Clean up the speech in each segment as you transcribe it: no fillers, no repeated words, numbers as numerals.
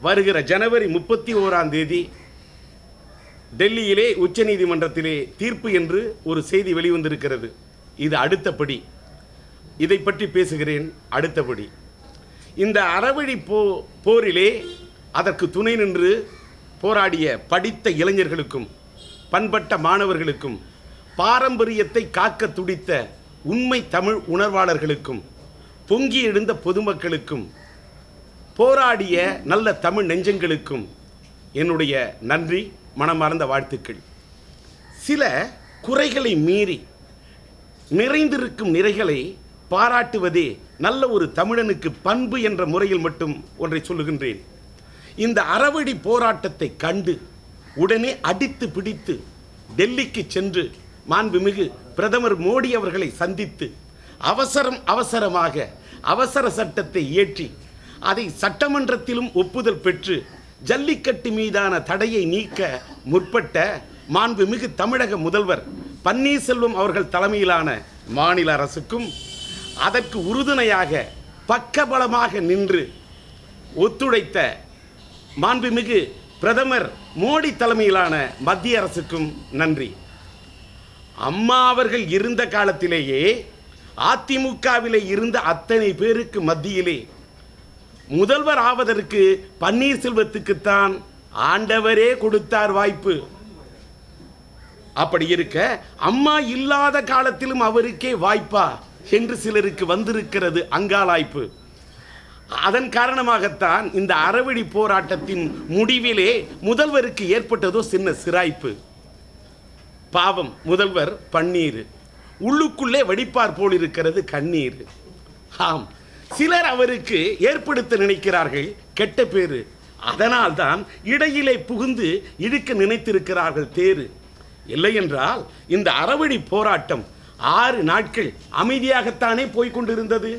வருகிற ஜனவரி 31ஆம் தேதி டெல்லியிலே உச்சநீதிமன்றத்திலே தீர்ப்பு என்று ஒரு செய்தி வெளிவந்திருக்கிறது. இது அடுத்தபடி. இதை பற்றி பேசுகிறேன். அடுத்தபடி இந்த அறவழி போரிலே அதற்கு துணை நின்று போராடிய படித்த இளைஞர்களுக்கும் பண்பட்ட மாணவர்களுக்கும் பாரம்பரியத்தை காக்க துடித்த உண்மை தமிழ் உணர்வாளர்களுக்கும் பொங்கி எழுந்த பொதுமக்களுக்கும் போராடிய நல்ல தமிழ் நெஞ்சங்களுக்கும் என்னுடைய நன்றி, மனமார்ந்த வாழ்த்துக்கள். சில குறைகளை மீறி நிறைந்திருக்கும் நிறைகளை பாராட்டுவதே நல்ல ஒரு தமிழனுக்கு பண்பு என்ற முறையில் மட்டும் ஒன்றை சொல்லுகின்றேன். இந்த அறவழி போராட்டத்தை கண்டு உடனே அடித்து பிடித்து டெல்லிக்கு சென்று மாண்புமிகு பிரதமர் மோடி அவர்களை சந்தித்து அவசரமாக அவசர சட்டத்தை இயற்றி அதை சட்டமன்றத்திலும் ஒப்புதல் பெற்று ஜல்லிக்கட்டு மீதான தடையை நீக்க முற்பட்ட மாண்புமிகு தமிழக முதல்வர் பன்னீர்செல்வம் அவர்கள் தலைமையிலான மாநில அரசுக்கும் அதற்கு உறுதுணையாக பக்கபலமாக நின்று ஒத்துழைத்த மாண்புமிகு பிரதமர் மோடி தலைமையிலான மத்திய அரசுக்கும் நன்றி. அம்மா அவர்கள் இருந்த காலத்திலேயே அதிமுகவிலே இருந்த அத்தனை பேருக்கு மத்தியிலே முதல்வர் ஆவதற்கு பன்னீர்செல்வத்துக்குத்தான் ஆண்டவரே கொடுத்தார் வாய்ப்பு. அப்படி இருக்க அம்மா இல்லாத காலத்திலும் அவருக்கே வாய்ப்பா என்று சிலருக்கு வந்திருக்கிறது அங்காளாய்ப்பு. அதன் காரணமாகத்தான் இந்த அறவழி போராட்டத்தின் முடிவிலே முதல்வருக்கு ஏற்பட்டதோ சின்ன சிராய்ப்பு. பாவம் முதல்வர் பன்னீர், உள்ளுக்குள்ளே வடிப்பார் போல் இருக்கிறது கண்ணீர். ஆம், சிலர் அவருக்கு ஏற்படுத்த நினைக்கிறார்கள் கெட்ட பேரு. அதனால் தான் இடையிலே புகுந்து இழுக்க நினைத்திருக்கிறார்கள் தேரு. இல்லை என்றால் இந்த அறவழி போராட்டம் 6 நாட்கள் அமைதியாகத்தானே போய்கொண்டிருந்தது.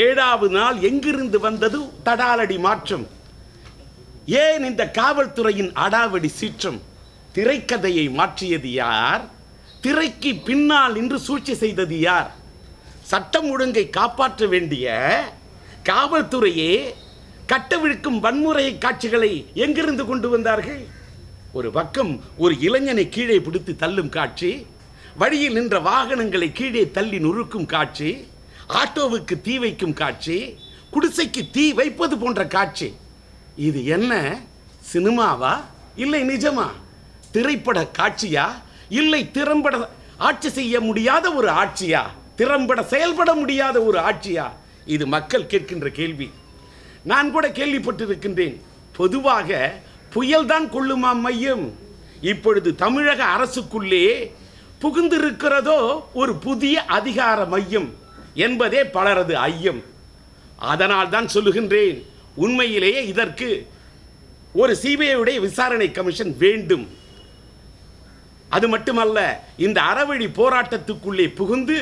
7வது நாள் எங்கிருந்து வந்தது தடாலடி மாற்றம்? ஏன் இந்த காவல்துறையின் அடாவடி சீற்றம்? திரைக்கதையை மாற்றியது யார்? திரைக்கு பின்னால் நின்று சூழ்ச்சி செய்தது யார்? சட்டம் ஒழுங்கை காப்பாற்ற வேண்டிய காவல்துறையே கட்டவிழ்க்கும் வன்முறை காட்சிகளை எங்கிருந்து கொண்டு வந்தார்கள்? ஒரு பக்கம் ஒரு இளைஞனை கீழே பிடித்து தள்ளும் காட்சி, வழியில் நின்ற வாகனங்களை கீழே தள்ளி நொறுக்கும் காட்சி, ஆட்டோவுக்கு தீ வைக்கும் காட்சி, குடிசைக்கு தீ வைப்பது போன்ற காட்சி. இது என்ன சினிமாவா? இல்லை நிஜமா? திரைப்பட காட்சியா? இல்லை திறம்பட ஆட்சி செய்ய முடியாத ஒரு ஆட்சியா? திறம்பட செயல்பட முடியாத ஒரு ஆட்சியா? இது மக்கள் கேட்கின்ற கேள்வி. நான் கூட கேள்விப்பட்டிருக்கின்றேன். பொதுவாக புயல்தான் கொள்ளுமா மையம். இப்பொழுது தமிழக அரசுக்குள்ளே புகுந்திருக்கிறதோ ஒரு புதிய அதிகார மையம் என்பதே பலரது ஐயம். அதனால் தான் சொல்லுகின்றேன், உண்மையிலேயே இதற்கு ஒரு சிபிஐ விசாரணை கமிஷன் வேண்டும். அது மட்டுமல்ல, இந்த அறவழி போராட்டத்துக்குள்ளே புகுந்து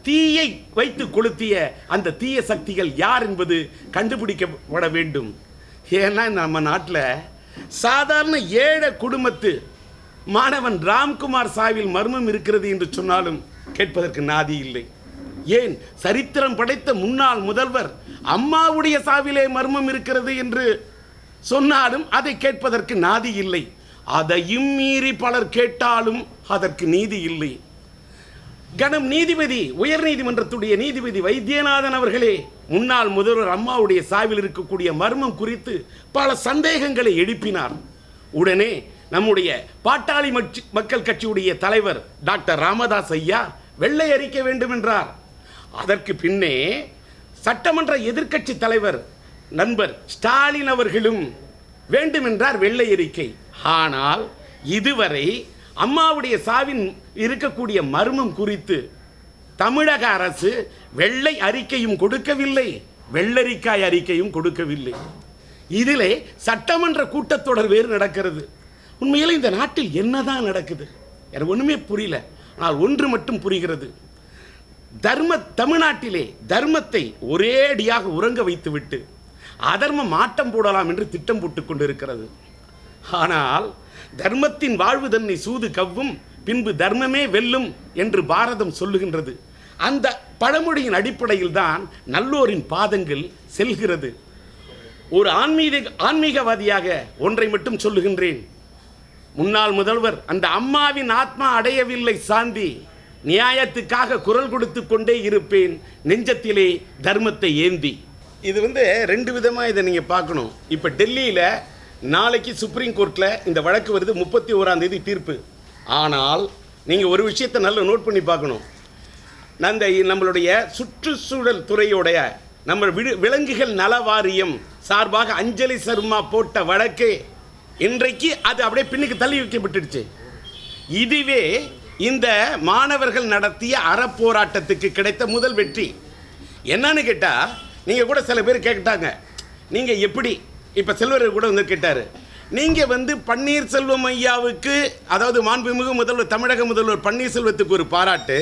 தீயை வைத்து கொளுத்திய அந்த தீய சக்திகள் யார் என்பது கண்டுபிடிக்கப்பட வேண்டும். ஏன்னா நம்ம நாட்டில் சாதாரண ஏழை குடும்பத்து மாணவன் ராம்குமார் சாவில் மர்மம் இருக்கிறது என்று சொன்னாலும் கேட்பதற்கு நாதி இல்லை. ஏன் சரித்திரம் படைத்த முன்னாள் முதல்வர் அம்மாவுடைய சாவிலே மர்மம் இருக்கிறது என்று சொன்னாலும் அதை கேட்பதற்கு நாதி இல்லை. அதையும் மீறி பலர் கேட்டாலும் அதற்கு நீதி இல்லை. கணம் நீதிபதி, உயர் நீதிமன்றத்துடைய நீதிபதி வைத்தியநாதன் அவர்களே முன்னாள் முதல்வர் அம்மாவுடைய சாவில் இருக்கக்கூடிய மர்மம் குறித்து பல சந்தேகங்களை எழுப்பினார். உடனே நம்முடைய பாட்டாளி மக்கள் கட்சியுடைய தலைவர் டாக்டர் ராமதாஸ் ஐயா வெள்ளை அறிக்கை வேண்டும் என்றார். அதற்கு பின்னே சட்டமன்ற எதிர்க்கட்சி தலைவர் நண்பர் ஸ்டாலின் அவர்களும் வேண்டுமென்றார் வெள்ளை அறிக்கை. ஆனால் இதுவரை அம்மாவுடைய சாவின் இருக்கக்கூடிய மர்மம் குறித்து தமிழக அரசு வெள்ளை அறிக்கையும் கொடுக்கவில்லை, வெள்ளரிக்காய் அறிக்கையும் கொடுக்கவில்லை. இதிலே சட்டமன்ற கூட்டத்தொடர் வேறு நடக்கிறது. உண்மையில் இந்த நாட்டில் என்னதான் நடக்குது எனக்கு ஒன்றுமே புரியல. ஆனால் ஒன்று மட்டும் புரிகிறது, தமிழ்நாட்டிலே தர்மத்தை ஒரேடியாக உறங்க வைத்துவிட்டு அதர்மம் ஆட்டம் போடலாம் என்று திட்டம் போட்டுக் கொண்டிருக்கிறது. ஆனால் தர்மத்தின் வாழ்வு தன்னை சூது கவ்வும், பின்பு தர்மமே வெல்லும் என்று பாரதம் சொல்லுகின்றது. அந்த பழமொழியின் அடிப்படையில் தான் நல்லோரின் பாதங்கள் செல்கிறது. ஒரு ஆன்மீகவாதியாக ஒன்றை மட்டும் சொல்லுகின்றேன். முன்னாள் முதல்வர் அந்த அம்மாவின் ஆத்மா அடையவில்லை சாந்தி, நியாயத்துக்காக குரல் கொடுத்து கொண்டே இருப்பேன் நெஞ்சத்திலே தர்மத்தை ஏந்தி. இது ரெண்டு விதமாக இதை நீங்கள் பார்க்கணும். இப்போ டெல்லியில் நாளைக்கு சுப்ரீம் கோர்ட்டில் இந்த வழக்கு வருது, 31ஆம் தேதி தீர்ப்பு. ஆனால் நீங்கள் ஒரு விஷயத்தை நல்லா நோட் பண்ணி பார்க்கணும். நம்மளுடைய சுற்றுச்சூழல் துறையுடைய நம்ம விலங்குகள் நல வாரியம் சார்பாக அஞ்சலி சர்மா போட்ட வழக்கு இன்றைக்கு அது அப்படியே பின்னுக்கு தள்ளி வைக்கப்பட்டுடுச்சு. இதுவே இந்த மாணவர்கள் நடத்திய அறப்போராட்டத்துக்கு கிடைத்த முதல் வெற்றி. என்னன்னு கேட்டால், நீங்கள் கூட சில பேர் கேட்டாங்க, நீங்கள் எப்படி இப்போ செல்வர் கூட கேட்டார், நீங்கள் பன்னீர்செல்வம் ஐயாவுக்கு, அதாவது மாண்புமிகு முதல்வர், தமிழக முதல்வர் பன்னீர்செல்வத்துக்கு ஒரு பாராட்டு,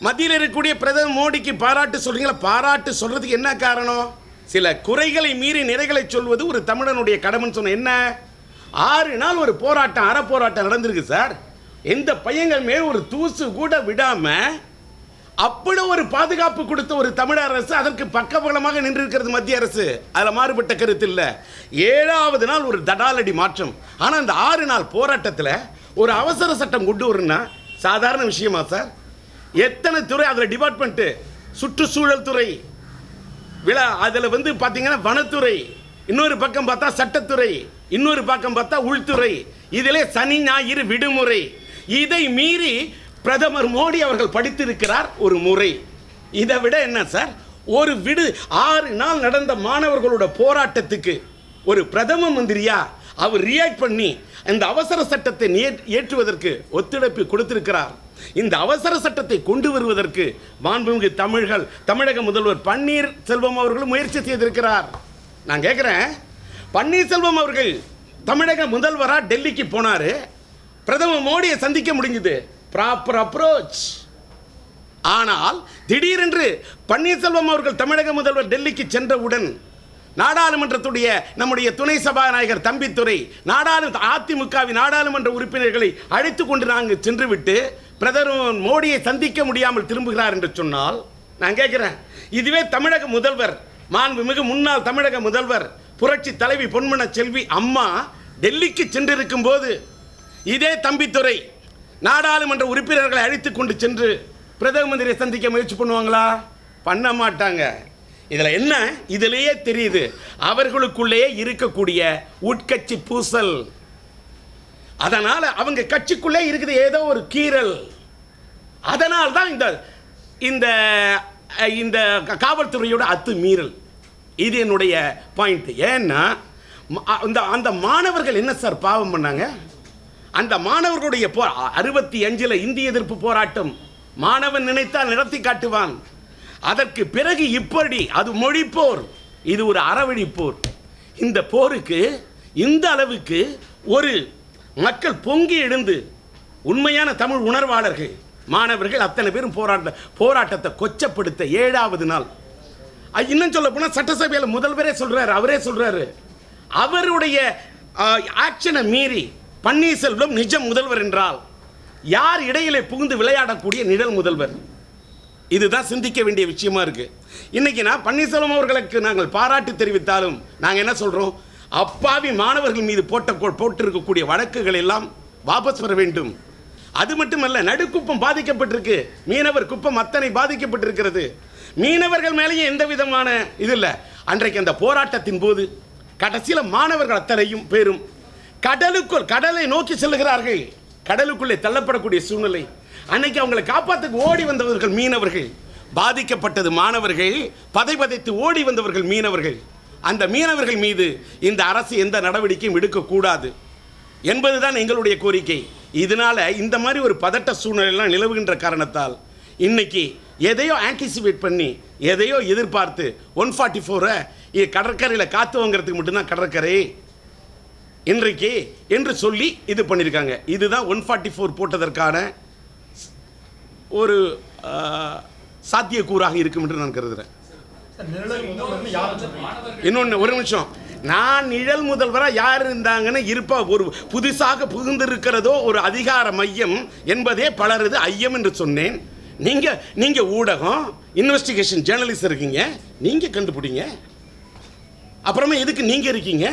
மத்தியில் இருக்கக்கூடிய பிரதமர் மோடிக்கு பாராட்டு சொல்கிறீங்களா? பாராட்டு சொல்கிறதுக்கு என்ன காரணம்? சில குறைகளை மீறி நிறைகளை சொல்வது ஒரு தமிழனுடைய கடமைன்னு சொன்ன. என்ன 6 நாள் ஒரு போராட்டம், அறப்போராட்டம் நடந்திருக்கு சார். எந்த பையங்கள் மேல் ஒரு தூசு கூட விடாமல் அப்படி ஒரு பாதுகாப்பு கொடுத்த ஒரு தமிழ் அரசு அதற்கு பக்கபலமாக நின்றிருக்கிறது மத்திய அரசு. அதில் மாறுபட்ட கருத்து இல்லை. 7வது நாள் ஒரு தடாலடி மாற்றம். ஆனால் இந்த 6 நாள் போராட்டத்தில் ஒரு அவசர சட்டம் கொண்டு வரணும்னா சாதாரண விஷயமா சார்? எத்தனை துறை அதில் டிபார்ட்மெண்ட்டு, சுற்றுச்சூழல் துறை, அதில் பார்த்தீங்கன்னா வனத்துறை, இன்னொரு பக்கம் பார்த்தா சட்டத்துறை, இன்னொரு பக்கம் பார்த்தா உள்துறை, இதிலே சனி ஞாயிறு விடுமுறை. இதை மீறி பிரதமர் மோடி அவர்கள் படித்திருக்கிறார் ஒரு முறை. இதை விட என்ன சார்? ஒரு 6 நாள் நடந்த மாணவர்களோட போராட்டத்துக்கு ஒரு பிரதம மந்திரியா அவர் ரியாக்ட் பண்ணி இந்த அவசர சட்டத்தை ஏற்றுவதற்கு ஒத்துழைப்பு கொடுத்திருக்கிறார். இந்த அவசர சட்டத்தை கொண்டு வருவதற்கு மாண்புமிகு தமிழக முதல்வர் பன்னீர்செல்வம் அவர்கள் முயற்சி செய்திருக்கிறார். நான் கேட்குறேன், பன்னீர்செல்வம் அவர்கள் தமிழக முதல்வராக டெல்லிக்கு போனார், பிரதமர் மோடியை சந்திக்க முடிஞ்சது, ப்ராப்பர் அப்ரோச். ஆனால் திடீரென்று பன்னீர்செல்வம் அவர்கள் தமிழக முதல்வர் டெல்லிக்கு சென்றவுடன் நாடாளுமன்றத்துடைய நம்முடைய துணை சபாநாயகர் தம்பித்துரை அதிமுகவின் நாடாளுமன்ற உறுப்பினர்களை அழைத்து கொண்டு நாங்கள் சென்றுவிட்டு பிரதமர் மோடியை சந்திக்க முடியாமல் திரும்புகிறார் என்று சொன்னால், நான் கேட்கிறேன், இதுவே தமிழக முதல்வர், மாண்புமிகு முன்னாள் தமிழக முதல்வர் புரட்சி தலைவி பொன்மன செல்வி அம்மா டெல்லிக்கு சென்றிருக்கும் போது இதே தம்பித்துரை நாடாளுமன்ற உறுப்பினர்களை அழைத்து கொண்டு சென்று பிரதம மந்திரியை சந்திக்க முயற்சி பண்ணுவாங்களா? பண்ண மாட்டாங்க. இதில் என்ன? இதிலேயே தெரியுது அவர்களுக்குள்ளேயே இருக்கக்கூடிய உட்கட்சி பூசல். அதனால் அவங்க கட்சிக்குள்ளே இருக்குது ஏதோ ஒரு கீறல். அதனால் தான் இந்த இந்த காவல்துறையோட அத்துமீறல். இது என்னுடைய பாயிண்ட். ஏன்னா அந்த மாணவர்கள் என்ன சார் பாவம் பண்ணாங்க? அந்த மாணவர்களுடைய 65 இந்திய எதிர்ப்பு போராட்டம், மாணவன் நினைத்தால் நடத்தி காட்டுவான். அதற்கு பிறகு இப்படி அது மொழி போர், இது ஒரு அறவழி போர். இந்த போருக்கு இந்த அளவுக்கு ஒரு மக்கள் பொங்கி எழுந்து உண்மையான தமிழ் உணர்வாளர்கள் மாணவர்கள் அத்தனை பேரும் போராட்டத்தை கொச்சப்படுத்த 7வது நாள். இன்னும் சொல்ல போனால் சட்டசபையில் முதல்வரே சொல்றாரு, அவரே சொல்றாரு, அவருடைய ஆக்ஷனை மீறி பன்னீர்செல்வம் நிஜ முதல்வர் என்றால் யார் இடையிலே புகுந்து விளையாடக்கூடிய நிழல் முதல்வர்? இதுதான் சிந்திக்க வேண்டிய விஷயமா இருக்கு. இன்னைக்கு நான் பன்னீர்செல்வம் அவர்களுக்கு நாங்கள் பாராட்டு தெரிவித்தாலும் நாங்கள் என்ன சொல்றோம்? அப்பாவி மாணவர்கள் மீது போட்டிருக்கக்கூடிய வழக்குகள் எல்லாம் வாபஸ் பெற வேண்டும். அது மட்டுமல்ல, நடுக்குப்பம் பாதிக்கப்பட்டிருக்கு, மீனவர் குப்பம் அத்தனை பாதிக்கப்பட்டிருக்கிறது. மீனவர்கள் மேலேயும் எந்த விதமான இது இல்லை. அன்றைக்கு அந்த போராட்டத்தின் போது கடைசியில் மாணவர்கள் அத்தனையும் பேரும் கடலை நோக்கி செல்லுகிறார்கள். கடலுக்குள்ளே தள்ளப்படக்கூடிய சூழ்நிலை. அன்னைக்கு அவங்களை காப்பாற்றுக்கு ஓடி வந்தவர்கள் மீனவர்கள், பாதிக்கப்பட்டது மாணவர்கள், பதைத்து ஓடி வந்தவர்கள் மீனவர்கள். அந்த மீனவர்கள் மீது இந்த அரசு எந்த நடவடிக்கையும் எடுக்கக்கூடாது என்பதுதான் எங்களுடைய கோரிக்கை. இதனால இந்த மாதிரி ஒரு பதட்ட சூழ்நிலையெல்லாம் நிலவுகின்ற காரணத்தால் இன்னைக்கு எதையோ ஆன்டிசிபேட் பண்ணி எதையோ எதிர்பார்த்து 144 கடற்கரையில் காத்து வாங்கிறதுக்கு மட்டும்தான் கடற்கரை இன்றைக்கு என்று சொல்லி இது பண்ணியிருக்காங்க. இதுதான் 144 போட்டதற்கான ஒரு சாத்தியக்கூறாக இருக்கும் என்று நான் கருதுகிறேன். இன்னொன்று ஒரு நிமிஷம், நான் நிழல் முதல்வராக யார் இருந்தாங்கன்னு இருப்பா ஒரு புதுசாக புகுந்திருக்கிறதோ ஒரு அதிகார மையம் என்பதே பலரது ஐயம் என்று சொன்னேன். நீங்க ஊடகம் இன்வெஸ்டிகேஷன் ஜேர்னலிஸ்ட் இருக்கீங்க, நீங்க கண்டுபிடிங்க. அப்புறமா எதுக்கு நீங்க இருக்கீங்க?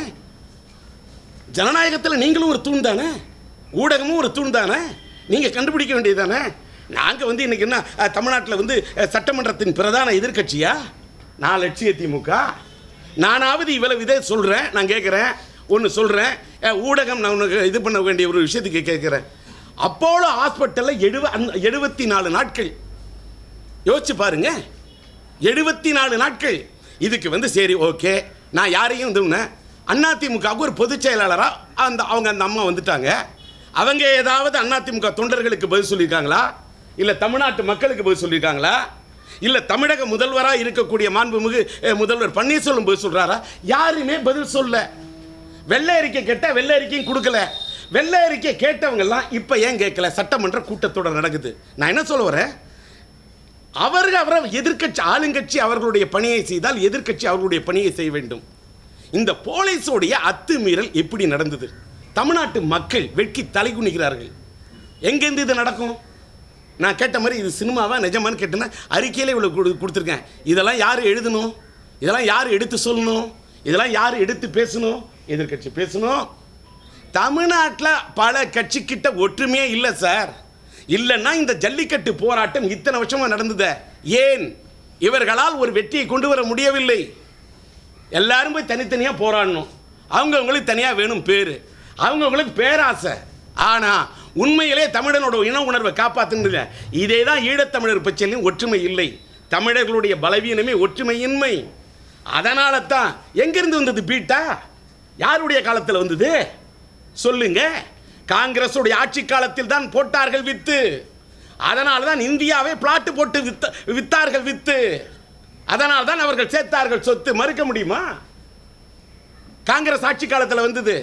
ஜனநாயகத்தில் நீங்களும் ஒரு தூண் தானே, ஊடகமும் ஒரு தூண் தானே, நீங்க கண்டுபிடிக்க வேண்டியது தானே. நாங்கள் இன்னைக்கு என்ன தமிழ்நாட்டில் சட்டமன்றத்தின் பிரதான எதிர்கட்சியா? நான் லட்சிய திமுக. நானாவது இவ்வளவு இதை சொல்கிறேன். நான் கேட்குறேன், ஒன்று சொல்கிறேன், ஊடகம் நான் உனக்கு இது பண்ண வேண்டிய ஒரு விஷயத்துக்கு கேட்குறேன். அப்போலோ ஹாஸ்பிட்டலில் 74 நாட்கள் யோசிச்சு பாருங்க. 74 நாட்கள். இதுக்கு சரி ஓகே, நான் யாரையும் அதிமுகவுக்கு ஒரு பொதுச் செயலாளராக அவங்க அந்த அம்மா வந்துட்டாங்க. அவங்க ஏதாவது அதிமுக தொண்டர்களுக்கு பதில் சொல்லியிருக்காங்களா? இல்லை தமிழ்நாட்டு மக்களுக்கு பதில் சொல்லியிருக்காங்களா? இல்லை தமிழக முதல்வராக இருக்கக்கூடிய மாண்புமிகு முதல்வர் பன்னீர்செல்வம் பதில் சொல்கிறாரா? யாருமே பதில் சொல்ல. வெள்ளை அறிக்கை கேட்டால் வெள்ளை அறிக்கையும் கொடுக்கல. வெள்ளை அறிக்கை கேட்டவங்கெல்லாம் இப்போ ஏன் கேட்கல? சட்டமன்ற கூட்டத்தொடர் நடக்குது. நான் என்ன சொல்ல வரேன், அவரை எதிர்க்கட்சி ஆளுங்கட்சி அவர்களுடைய பணியை செய்தால் எதிர்க்கட்சி அவர்களுடைய பணியை செய்ய வேண்டும். இந்த போலீஸோடைய அத்துமீறல் எப்படி நடந்தது? தமிழ்நாட்டு மக்கள் வெட்கி தலைகுனிகிறார்கள். எங்கேருந்து இது நடக்கும்? நான் கேட்ட மாதிரி இது சினிமாவா நிஜமானு கேட்டேன்னா அறிக்கையிலே இவ்வளோ கொடுத்துருக்கேன். இதெல்லாம் யார் எழுதணும்? இதெல்லாம் யார் எடுத்து சொல்லணும்? இதெல்லாம் யார் எடுத்து பேசணும்? எதிர்கட்சி பேசணும். தமிழ்நாட்டில் பல கட்சிக்கிட்ட ஒற்றுமையே இல்லை சார். இல்லைன்னா இந்த ஜல்லிக்கட்டு போராட்டம் இத்தனை வருஷமாக நடந்தது ஏன்? இவர்களால் ஒரு வெற்றியை கொண்டு வர முடியவில்லை. எல்லாரும் போய் தனித்தனியாக போராடணும். அவங்கவுங்களுக்கு தனியாக வேணும் பேர், அவங்கவுங்களுக்கு பேராசை. ஆனால் உண்மையிலே தமிழனோட இன உணர்வை காப்பாற்றுங்க. இதே தான் ஈழத்தமிழர் பிரச்சனையும் ஒற்றுமை இல்லை. தமிழர்களுடைய பலவீனமே ஒற்றுமையின்மை. அதனால தான் எங்கிருந்து வந்தது பீட்டா? யாருடைய காலத்தில் வந்தது சொல்லுங்க? காங்கிரஸுடைய ஆட்சி காலத்தில் தான் போட்டார்கள் வித்து. அதனால தான் இந்தியாவை பிளாட்டு போட்டு வித்தார்கள் வித்து. அதனால தான் அவர்கள் சேர்த்தார்கள் சொத்து. மறுக்க முடியுமா? காங்கிரஸ் ஆட்சி காலத்தில் வந்தது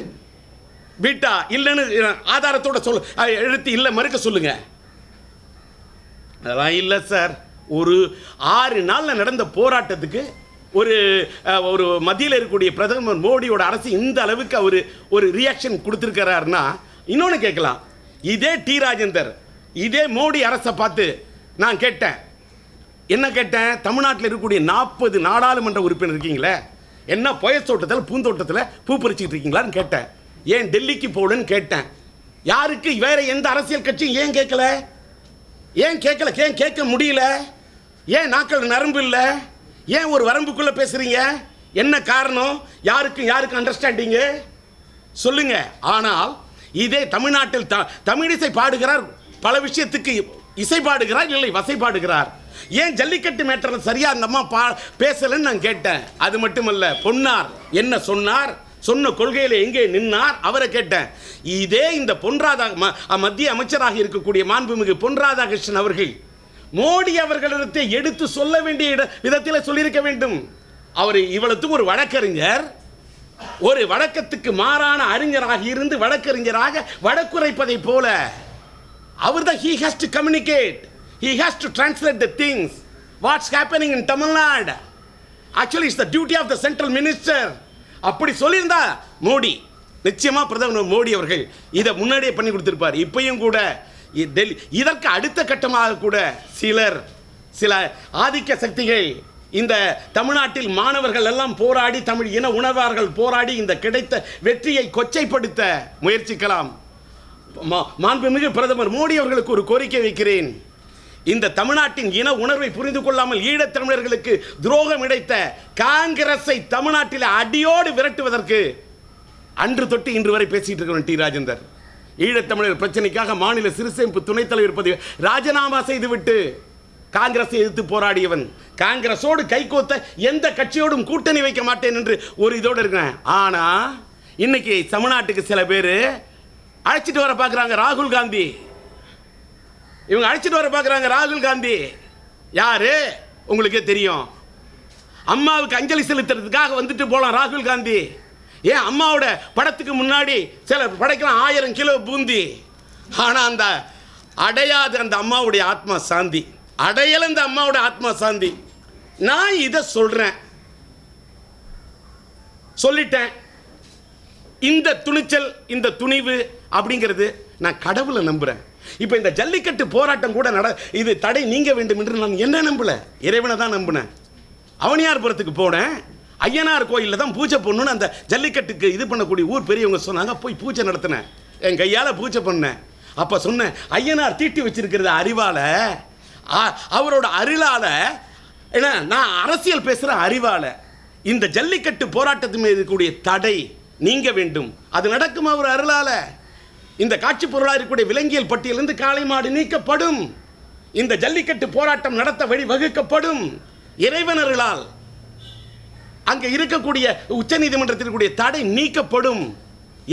பீட்டா இல்லைன்னு ஆதாரத்தோட எழுத்து இல்லை மறுக்க சொல்லுங்க. அதெல்லாம் இல்லை சார். ஒரு 6 நாளில் நடந்த போராட்டத்துக்கு ஒரு மத்தியில் இருக்கக்கூடிய பிரதமர் மோடியோட அரசு இந்த அளவுக்கு ஒரு ரியாக்ஷன் கொடுத்துருக்கிறாருன்னா, இன்னொன்று கேட்கலாம். இதே டி ராஜேந்தர் இதே மோடி அரசை பார்த்து நான் கேட்டேன். என்ன கேட்டேன்? தமிழ்நாட்டில் இருக்கக்கூடிய 40 நாடாளுமன்ற உறுப்பினர் இருக்கீங்களே, என்ன புயல் தோட்டத்தில் பூந்தோட்டத்தில் பூ பறிச்சுக்கிட்டு இருக்கீங்களான்னு கேட்டேன். ஏன் டெல்லிக்கு போகலன்னு கேட்டேன். யாருக்கு? வேற எந்த அரசியல் கட்சியும் ஏன் கேட்கல? ஏன் கேட்கல? ஏன் கேட்க முடியல? ஏன் நாக்கள் நரம்பு இல்லை? ஏன் ஒரு வரம்புக்குள்ள பேசுறீங்க? என்ன காரணம்? யாருக்கு அண்டர்ஸ்டாண்டிங்கு சொல்லுங்க. ஆனால் இதே தமிழ்நாட்டில் தமிழிசை பாடுகிறார், பல விஷயத்துக்கு இசை பாடுகிறார், இல்லை வசை பாடுகிறார். ஏன் ஜல்லிக்கட்டு மேட்டர் சரியா அந்த அம்மா பேசலன்னு நான் கேட்டேன். அது மட்டுமல்ல, பொன்னார் என்ன சொன்னார், சொன்ன கொள்கையில எங்கே நின்னார் அவரை கேட்டேன். இதே இந்த மத்திய அமைச்சராக இருக்கக்கூடிய மாண்புமிகு பொன் ராதாகிருஷ்ணன் அவர்கள் மோடி அவர்களிடத்தை எடுத்து சொல்ல வேண்டிய விதத்தில் சொல்லியிருக்க வேண்டும். அவர் இவ்வளவுக்கு ஒரு வழக்கறிஞர், ஒரு வழக்கத்துக்கு மாறான அறிஞராக இருந்து வழக்கறிஞராக வழக்குரைப்பதை போல அவர் தான் he has to communicate, he has to translate the things what's happening in Tamil Nadu. Actually it's the duty of the central minister. அப்படி சொல்லியிருந்தா மோடி நிச்சயமா பிரதமர் மோடி அவர்கள் இதை முன்னாடியே பண்ணி கொடுத்திருப்பார். இப்பயும் கூட இதற்கு அடுத்த கட்டமாக கூட சில ஆதிக்க சக்திகள் இந்த தமிழ்நாட்டில் மாணவர்கள் எல்லாம் போராடி, தமிழ் இன உணர்வார்கள் போராடி இந்த கிடைத்த வெற்றியை கொச்சைப்படுத்த முயற்சிக்கலாம். மாண்புமிகு பிரதமர் மோடி அவர்களுக்கு ஒரு கோரிக்கை வைக்கிறேன். இந்த தமிழ்நாட்டின் இன உணர்வை புரிந்து கொள்ளாமல் ஈழத்தமிழர்களுக்கு துரோகம் இழைத்த காங்கிரஸை தமிழ்நாட்டில் அடியோடு விரட்டுவதற்கு அன்று தொட்டு இன்று வரை பேசிட்டு இருக்கிறோம். டி ராஜேந்தர் ஈழத்தமிழர் பிரச்சனைக்காக மாநில சிறுசேமிப்பு துணைத் தலைவர் பதவி ராஜினாமா செய்துவிட்டு காங்கிரஸை எதிர்த்து போராடியவன். காங்கிரஸோடு கைகோத்த எந்த கட்சியோடும் கூட்டணி வைக்க மாட்டேன் என்று ஒரு இதோடு இருக்கிறேன். ஆனா இன்னைக்கு தமிழ்நாட்டுக்கு சில பேர் அழைச்சிட்டு வர பார்க்குறாங்க. ராகுல் காந்தி இவங்க அழைச்சிட்டு வர பார்க்குறாங்க. ராகுல் காந்தி யாரு உங்களுக்கே தெரியும். அம்மாவுக்கு அஞ்சலி செலுத்துறதுக்காக வந்துட்டு போலாம் ராகுல் காந்தி. ஏன் அம்மாவோட படத்துக்கு முன்னாடி சிலர் படைக்கலாம் 1000 கிலோ பூந்தி. ஆனால் அந்த அடையாது அந்த அம்மாவுடைய ஆத்மா சாந்தி, அடையல இந்த அம்மாவோட ஆத்மா சாந்தி. நான் இதை சொல்றேன், சொல்லிட்டேன். இந்த துணிச்சல், இந்த துணிவு அப்படிங்கிறது நான் கடவுளை நம்புறேன். இப்போ இந்த ஜல்லிக்கட்டு போராட்டம் கூட இது தடை நீங்க வேண்டும் என்று நான் என்ன நம்பல, இறைவனை தான் நம்பினேன். அவனியார்புரத்துக்கு போனேன். ஐயனார் கோயிலில் தான் பூஜை பண்ணணும்னு அந்த ஜல்லிக்கட்டுக்கு இது பண்ணக்கூடிய ஊர் பெரியவங்க சொன்னாங்க. போய் பூஜை நடத்தினேன், என் கையால் பூஜை பண்ணேன். அப்போ சொன்னேன், ஐயனார் தீட்டி வச்சிருக்கிறது அறிவால், அவரோட அருளால், ஏன்னா நான் அரசியல் பேசுகிற அறிவால் இந்த ஜல்லிக்கட்டு போராட்டத்தின் மீது இருக்கக்கூடிய தடை நீங்க வேண்டும். அது நடக்கும் அவர் அருளால். இந்த காட்சி பொருளாக இருக்கக்கூடிய விலங்கியல் பட்டியலிருந்து காளை மாடு நீக்கப்படும். இந்த ஜல்லிக்கட்டு போராட்டம் நடத்த வழி வகுக்கப்படும் இறைவன் அருளால். அங்கே இருக்கக்கூடிய உச்ச நீதிமன்றத்திற்குரிய தடை நீக்கப்படும்,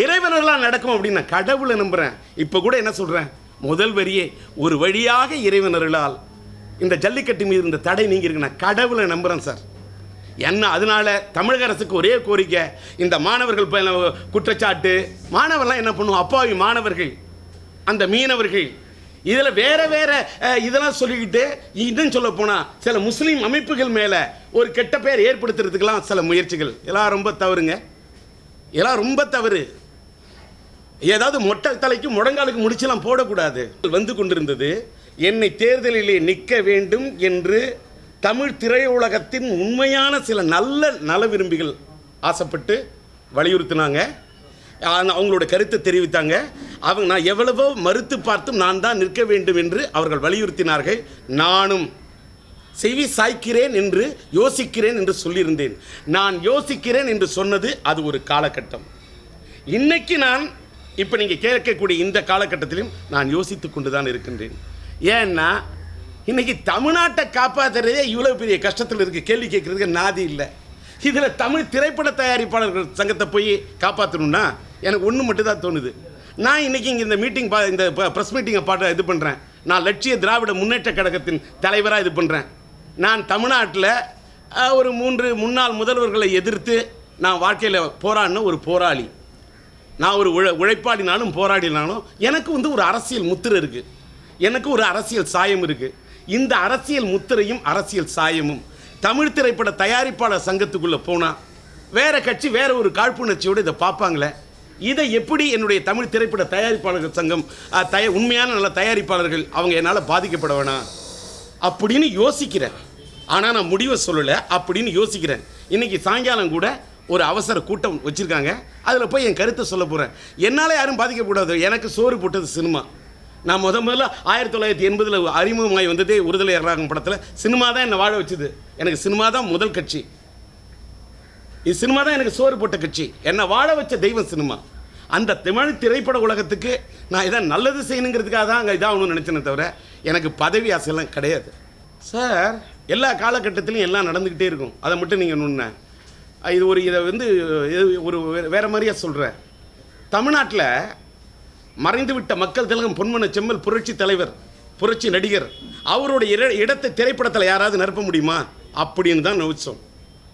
இறைவனர்களால் நடக்கும் அப்படின்னு நான் கடவுளை நம்புறேன். இப்போ கூட என்ன சொல்றேன், முதல் வரியே ஒரு வழியாக இறைவனர்களால் இந்த ஜல்லிக்கட்டு மீது இந்த தடை நீங்க இருக்கு, நான் கடவுளை நம்புறேன் சார். என்ன அதனால தமிழக அரசுக்கு ஒரே கோரிக்கை, இந்த மாணவர்கள் குற்றச்சாட்டு, மாணவர்லாம் என்ன பண்ணுவோம், அப்பாவி மாணவர்கள், அந்த மீனவர்கள், இதில் வேற வேற இதெல்லாம் சொல்லிக்கிட்டு இன்னும் சொல்ல போனால் சில முஸ்லீம் அமைப்புகள் மேலே ஒரு கெட்ட பெயர் ஏற்படுத்துறதுக்கெல்லாம் சில முயற்சிகள் எல்லாம் ரொம்ப தவறுங்க, எல்லாம் ரொம்ப தவறு. ஏதாவது மொட்டை தலைக்கு முழங்காலுக்கு முடிச்செல்லாம் போடக்கூடாது. வந்து கொண்டிருந்தது என்னை தேர்தலிலே நிற்க வேண்டும் என்று தமிழ் திரையுலகத்தின் உண்மையான சில நல்ல நல விரும்பிகள் ஆசைப்பட்டு வலியுறுத்தினாங்க, அவங்களோட கருத்தை தெரிவித்தாங்க. அவங்க நான் எவ்வளவோ மறுத்து பார்த்தும் நான் தான் நிற்க வேண்டும் என்று அவர்கள் வலியுறுத்தினார்கள். நானும் செவி சாய்க்கிறேன் என்று யோசிக்கிறேன் என்று சொல்லியிருந்தேன். நான் யோசிக்கிறேன் என்று சொன்னது அது ஒரு காலகட்டம். இன்னைக்கு நான் இப்போ நீங்கள் கேட்கக்கூடிய இந்த காலகட்டத்திலும் நான் யோசித்து கொண்டு தான் இருக்கின்றேன். ஏன்னா இன்னைக்கு தமிழ்நாட்டை காப்பாற்றுறதே இவ்வளோ பெரிய கஷ்டத்தில் இருக்குது. கேள்வி கேட்குறதுக்கு நாதி இல்லை. இதில் தமிழ் திரைப்பட தயாரிப்பாளர்கள் சங்கத்தை போய் காப்பாற்றணும்னா எனக்கு ஒன்று மட்டும் தான் தோணுது. நான் இன்றைக்கி இங்கே இந்த மீட்டிங் இந்த ப்ரெஸ் மீட்டிங்கை இது பண்ணுறேன். நான் லட்சிய திராவிட முன்னேற்ற கழகத்தின் தலைவராக இது பண்ணுறேன். நான் தமிழ்நாட்டில் ஒரு 3 முன்னாள் முதல்வர்களை எதிர்த்து நான் வாழ்க்கையில் போராடின ஒரு போராளி. நான் ஒரு உழைப்பாளினாலும் போராடினாலும் எனக்கு ஒரு அரசியல் முத்திரை இருக்குது, எனக்கு ஒரு அரசியல் சாயம் இருக்குது. இந்த அரசியல் முத்திரையும் அரசியல் சாயமும் தமிழ் திரைப்பட தயாரிப்பாளர் சங்கத்துக்குள்ளே போனால் வேற கட்சி வேற ஒரு காழ்ப்புணர்ச்சியோடு இதை பார்ப்பாங்களே. இதை எப்படி என்னுடைய தமிழ் திரைப்பட தயாரிப்பாளர்கள் சங்கம் உண்மையான நல்ல தயாரிப்பாளர்கள் அவங்க என்னால் பாதிக்கப்பட வேணாம் அப்படின்னு யோசிக்கிறேன். ஆனால் நான் முடிவை சொல்லலை, அப்படின்னு யோசிக்கிறேன். இன்றைக்கி சாயங்காலம் கூட ஒரு அவசர கூட்டம் வச்சுருக்காங்க, அதில் போய் என் கருத்தை சொல்ல போகிறேன். என்னால் யாரும் பாதிக்கப்படாது. எனக்கு சோறு போட்டது சினிமா. நான் முதல்ல 1980 அறிமுகமாகி வந்ததே விடுதலை ராகம் படத்தில். சினிமா தான் என்னை வாழ வச்சுது. எனக்கு சினிமா தான் முதல் கட்சி. இது சினிமா தான் எனக்கு சோறு போட்ட கட்சி. என்னை வாழ வச்ச தெய்வம் சினிமா. அந்த தமிழ் திரைப்பட உலகத்துக்கு நான் இதை நல்லது செய்யணுங்கிறதுக்காக தான் அங்கே இதாகணும்னு நினச்சேனே தவிர எனக்கு பதவி ஆசையெல்லாம் கிடையாது சார். எல்லா காலகட்டத்திலையும் எல்லாம் நடந்துக்கிட்டே இருக்கும். அதை மட்டும் நீங்கள் நுண்ண இதை ஒரு வேறு மாதிரியாக சொல்கிறேன். தமிழ்நாட்டில் மறைந்துவிட்ட மக்கள் திலகம் பொன்மன செம்மல் புரட்சி தலைவர், புரட்சி நடிகர், அவருடைய இடத்தை திரைப்படத்தில் யாராவது நிரப்ப முடியுமா அப்படின்னு தான் நினைச்சோம்.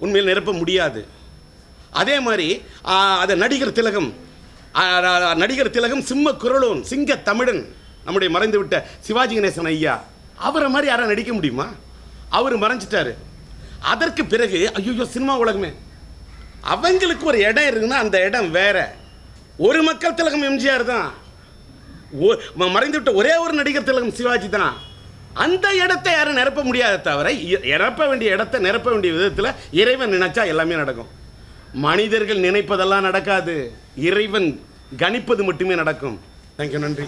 உண்மையில் நிரப்ப முடியாது. அதே மாதிரி அதை நடிகர் திலகம் சிம்ம குரலோன், சிங்க தமிழன், நம்முடைய மறைந்துவிட்ட சிவாஜி கணேசன் ஐயா, அவரை மாதிரி யாரை நடிக்க முடியுமா? அவர் மறைஞ்சிட்டாரு. அதற்கு பிறகு ஐயோ சினிமா உலகமே அவங்களுக்கு ஒரு இடம் இருக்குன்னா அந்த இடம் வேற. ஒரு மக்கள் திலகம் எம்ஜிஆர் தான், மறைந்துவிட்ட ஒரே ஒரு நடிகர் திலகம் சிவாஜி தான். அந்த இடத்தை யாரும் நிரப்ப முடியாத தவிர நிரப்ப வேண்டிய இடத்தை நிரப்ப வேண்டிய விதத்தில் இறைவன் நினைச்சா எல்லாமே நடக்கும். மனிதர்கள் நினைப்பதெல்லாம் நடக்காது, இறைவன் கணிப்பது மட்டுமே நடக்கும். தேங்க்யூ, நன்றி.